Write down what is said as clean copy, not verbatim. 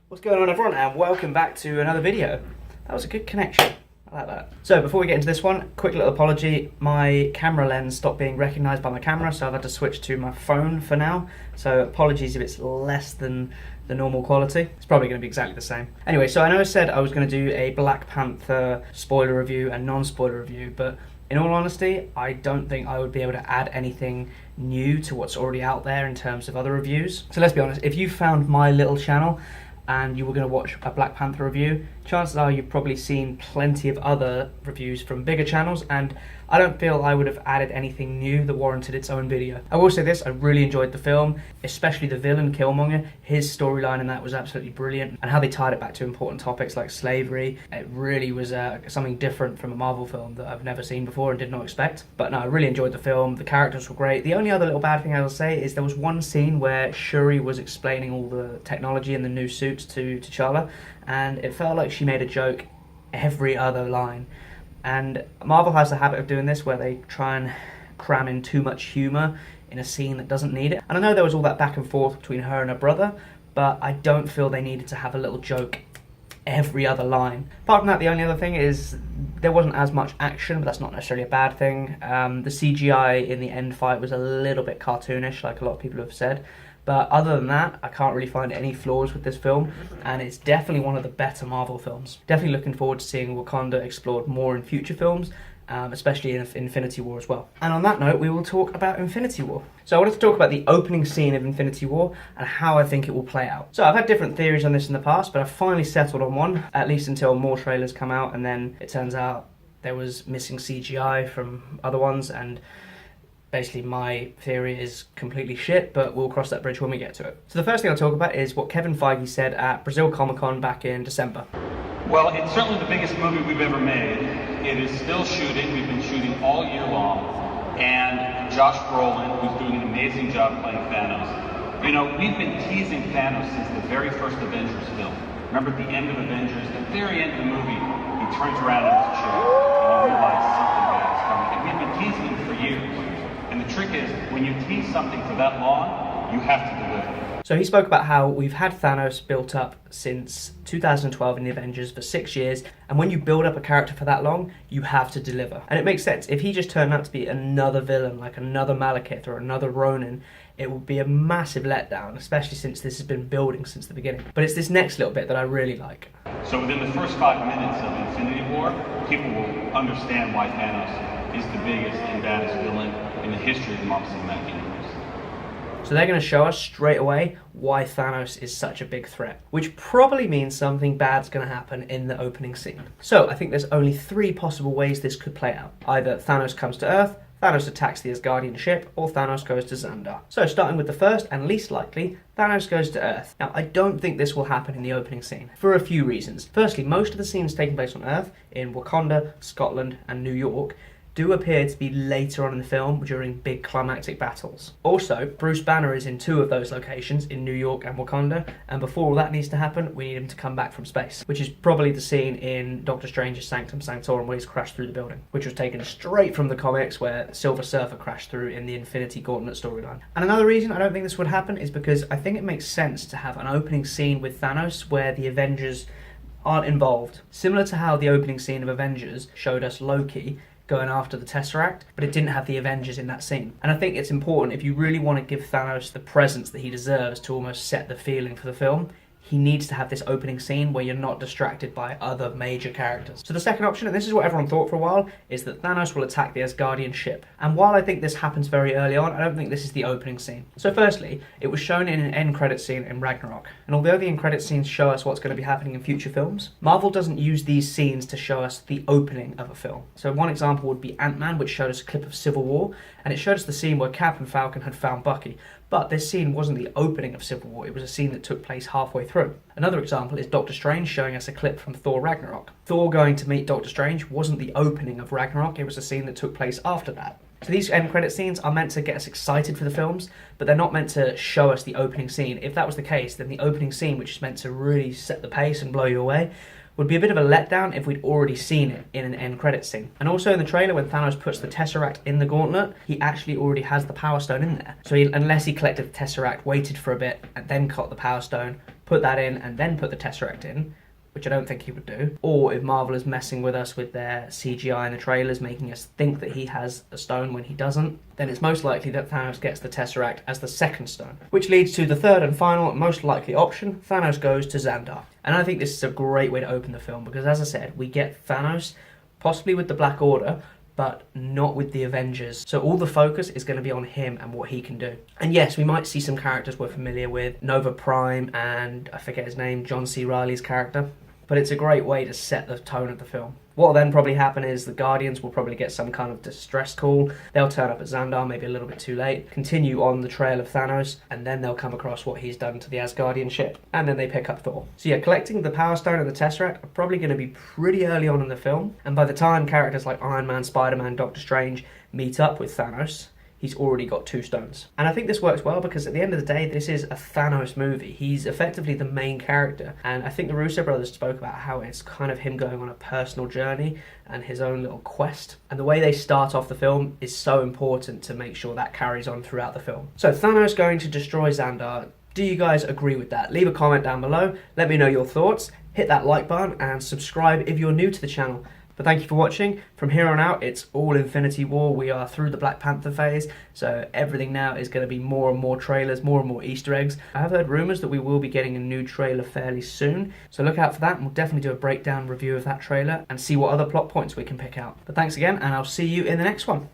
What's going on, everyone, and welcome back to another video. That was a good connection. I like that. So before we get into this one, quick little apology. My camera lens stopped being recognised by my camera, so I've had to switch to my phone for now. So apologies if it's less than the normal quality. It's probably going to be exactly the same. Anyway, so I know I said I was going to do a Black Panther spoiler review and non-spoiler review, but in all honesty, I don't think I would be able to add anything new to what's already out there in terms of other reviews. So let's be honest, if you found my little channel and you were going to watch a Black Panther review, chances are you've probably seen plenty of other reviews from bigger channels, and I don't feel I would have added anything new that warranted its own video. I will say this, I really enjoyed the film, especially the villain, Killmonger. His storyline in that was absolutely brilliant, and how they tied it back to important topics like slavery. It really was something different from a Marvel film that I've never seen before and did not expect. But no, I really enjoyed the film, the characters were great. The only other little bad thing I will say is there was one scene where Shuri was explaining all the technology and the new suits to T'Challa, and it felt like she made a joke every other line. And Marvel has the habit of doing this where they try and cram in too much humour in a scene that doesn't need it. And I know there was all that back and forth between her and her brother, but I don't feel they needed to have a little joke every other line. Apart from that, the only other thing is there wasn't as much action, but that's not necessarily a bad thing. The CGI in the end fight was a little bit cartoonish, like a lot of people have said. But other than that, I can't really find any flaws with this film, and it's definitely one of the better Marvel films. Definitely looking forward to seeing Wakanda explored more in future films, especially in Infinity War as well. And on that note, we will talk about Infinity War. So I wanted to talk about the opening scene of Infinity War and how I think it will play out. So I've had different theories on this in the past, but I've finally settled on one, at least until more trailers come out, and then it turns out there was missing CGI from other ones, and basically my theory is completely shit, but we'll cross that bridge when we get to it. So the first thing I'll talk about is what Kevin Feige said at Brazil Comic-Con back in December. Well, it's certainly the biggest movie we've ever made. It is still shooting. We've been shooting all year long. And Josh Brolin, who's doing an amazing job playing Thanos. You know, we've been teasing Thanos since the very first Avengers film. Remember at the end of Avengers, the very end of the movie, he turns around in his chair and you realize something bad is coming. And we've been teasing him for years. And the trick is, when you tease something for that long, you have to deliver. So he spoke about how we've had Thanos built up since 2012 in the Avengers for 6 years, and when you build up a character for that long, you have to deliver. And it makes sense. If he just turned out to be another villain, like another Malekith or another Ronin, it would be a massive letdown, especially since this has been building since the beginning. But it's this next little bit that I really like. So within the first 5 minutes of Infinity War, people will understand why Thanos is the biggest and baddest villain in the history of the Marvel Cinematic Universe. So they're going to show us straight away why Thanos is such a big threat, which probably means something bad's going to happen in the opening scene. So I think there's only 3 possible ways this could play out. Either Thanos comes to Earth, Thanos attacks the Asgardian ship, or Thanos goes to Xandar. So starting with the first and least likely, Thanos goes to Earth. Now, I don't think this will happen in the opening scene, for a few reasons. Firstly, most of the scenes taking place on Earth, in Wakanda, Scotland, and New York, do appear to be later on in the film during big climactic battles. Also, Bruce Banner is in 2 of those locations, in New York and Wakanda, and before all that needs to happen, we need him to come back from space, which is probably the scene in Doctor Strange's Sanctum Sanctorum where he's crashed through the building, which was taken straight from the comics where Silver Surfer crashed through in the Infinity Gauntlet storyline. And another reason I don't think this would happen is because I think it makes sense to have an opening scene with Thanos where the Avengers aren't involved. Similar to how the opening scene of Avengers showed us Loki going after the Tesseract, but it didn't have the Avengers in that scene. And I think it's important, if you really want to give Thanos the presence that he deserves to almost set the feeling for the film, he needs to have this opening scene where you're not distracted by other major characters. So the second option, and this is what everyone thought for a while, is that Thanos will attack the Asgardian ship. And while I think this happens very early on, I don't think this is the opening scene. So firstly, it was shown in an end credit scene in Ragnarok. And although the end credit scenes show us what's going to be happening in future films, Marvel doesn't use these scenes to show us the opening of a film. So one example would be Antman, which showed us a clip of Civil War, and it showed us the scene where Cap and Falcon had found Bucky. But this scene wasn't the opening of Civil War, it was a scene that took place halfway through. Another example is Doctor Strange showing us a clip from Thor Ragnarok. Thor going to meet Doctor Strange wasn't the opening of Ragnarok, it was a scene that took place after that. So these end credit scenes are meant to get us excited for the films, but they're not meant to show us the opening scene. If that was the case, then the opening scene, which is meant to really set the pace and blow you away, would be a bit of a letdown if we'd already seen it in an end credit scene. And also in the trailer, when Thanos puts the Tesseract in the gauntlet, he actually already has the Power Stone in there. So unless he collected the Tesseract, waited for a bit, and then got the Power Stone, put that in and then put the Tesseract in, which I don't think he would do, or if Marvel is messing with us with their CGI in the trailers, making us think that he has a stone when he doesn't, then it's most likely that Thanos gets the Tesseract as the second stone. Which leads to the third and final, most likely option: Thanos goes to Xandar. And I think this is a great way to open the film, because as I said, we get Thanos, possibly with the Black Order, but not with the Avengers. So all the focus is going to be on him and what he can do. And yes, we might see some characters we're familiar with, Nova Prime and, I forget his name, John C. Reilly's character. But it's a great way to set the tone of the film. What will then probably happen is the Guardians will probably get some kind of distress call. They'll turn up at Xandar, maybe a little bit too late, continue on the trail of Thanos, and then they'll come across what he's done to the Asgardian ship. And then they pick up Thor. So yeah, collecting the Power Stone and the Tesseract are probably going to be pretty early on in the film. And by the time characters like Iron Man, Spider-Man, Doctor Strange meet up with Thanos, he's already got 2 stones. And I think this works well because at the end of the day, this is a Thanos movie. He's effectively the main character. And I think the Russo brothers spoke about how it's kind of him going on a personal journey and his own little quest. And the way they start off the film is so important to make sure that carries on throughout the film. So Thanos going to destroy Xandar. Do you guys agree with that? Leave a comment down below. Let me know your thoughts. Hit that like button and subscribe if you're new to the channel. But thank you for watching. From here on out, it's all Infinity War. We are through the Black Panther phase, so everything now is going to be more and more trailers, more and more Easter eggs. I have heard rumours that we will be getting a new trailer fairly soon, so look out for that, and we'll definitely do a breakdown review of that trailer and see what other plot points we can pick out. But thanks again, and I'll see you in the next one.